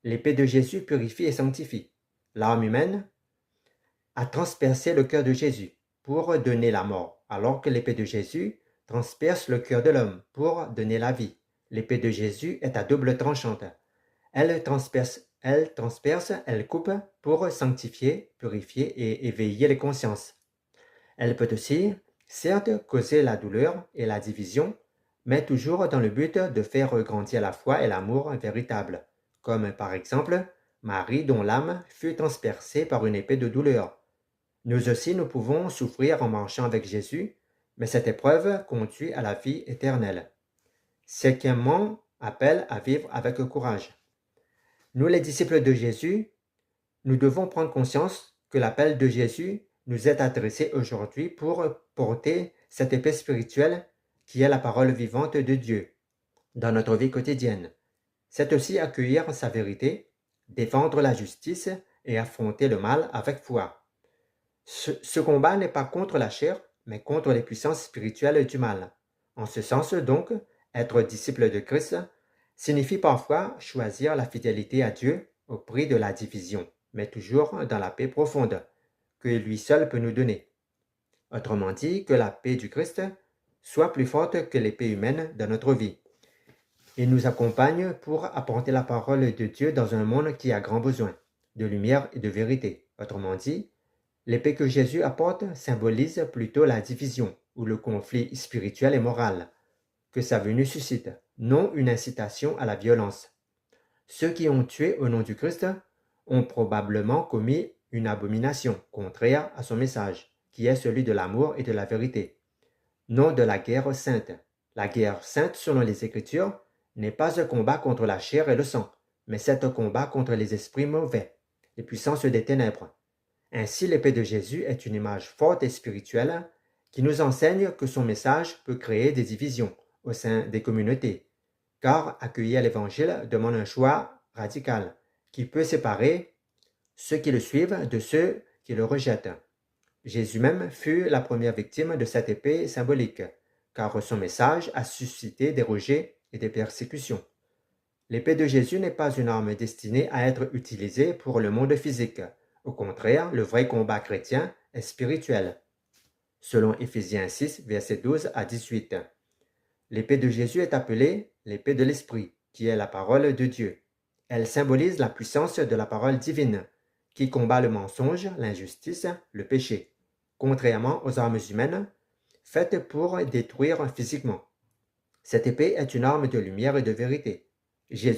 L'épée de Jésus purifie et sanctifie. L'arme humaine a transpercé le cœur de Jésus pour donner la mort, alors que l'épée de Jésus transperce le cœur de l'homme pour donner la vie. L'épée de Jésus est à double tranchante. Elle coupe pour sanctifier, purifier et éveiller les consciences. Elle peut aussi, certes, causer la douleur et la division, mais toujours dans le but de faire grandir la foi et l'amour véritable, comme par exemple Marie dont l'âme fut transpercée par une épée de douleur. Nous aussi, nous pouvons souffrir en marchant avec Jésus, mais cette épreuve conduit à la vie éternelle. Cinquièmement, appelle à vivre avec courage. Nous, les disciples de Jésus, nous devons prendre conscience que l'appel de Jésus nous est adressé aujourd'hui pour porter cette épée spirituelle qui est la parole vivante de Dieu dans notre vie quotidienne. C'est aussi accueillir sa vérité, défendre la justice et affronter le mal avec foi. Ce combat n'est pas contre la chair, mais contre les puissances spirituelles du mal. En ce sens donc, être disciple de Christ signifie parfois choisir la fidélité à Dieu au prix de la division, mais toujours dans la paix profonde que lui seul peut nous donner. Autrement dit, que la paix du Christ soit plus forte que l'épée humaine dans notre vie. Il nous accompagne pour apporter la parole de Dieu dans un monde qui a grand besoin de lumière et de vérité. Autrement dit, l'épée que Jésus apporte symbolise plutôt la division ou le conflit spirituel et moral que sa venue suscite, non une incitation à la violence. Ceux qui ont tué au nom du Christ ont probablement commis une abomination contraire à son message, qui est celui de l'amour et de la vérité, non de la guerre sainte. La guerre sainte, selon les Écritures, n'est pas un combat contre la chair et le sang, mais c'est un combat contre les esprits mauvais, les puissances des ténèbres. Ainsi, l'épée de Jésus est une image forte et spirituelle qui nous enseigne que son message peut créer des divisions au sein des communautés, car accueillir l'Évangile demande un choix radical qui peut séparer ceux qui le suivent de ceux qui le rejettent. Jésus même fut la première victime de cette épée symbolique, car son message a suscité des rejets et des persécutions. L'épée de Jésus n'est pas une arme destinée à être utilisée pour le monde physique. Au contraire, le vrai combat chrétien est spirituel. Selon Éphésiens 6, versets 12 à 18. L'épée de Jésus est appelée l'épée de l'Esprit, qui est la parole de Dieu. Elle symbolise la puissance de la parole divine, qui combat le mensonge, l'injustice, le péché, contrairement aux armes humaines, faites pour détruire physiquement. Cette épée est une arme de lumière et de vérité. Jésus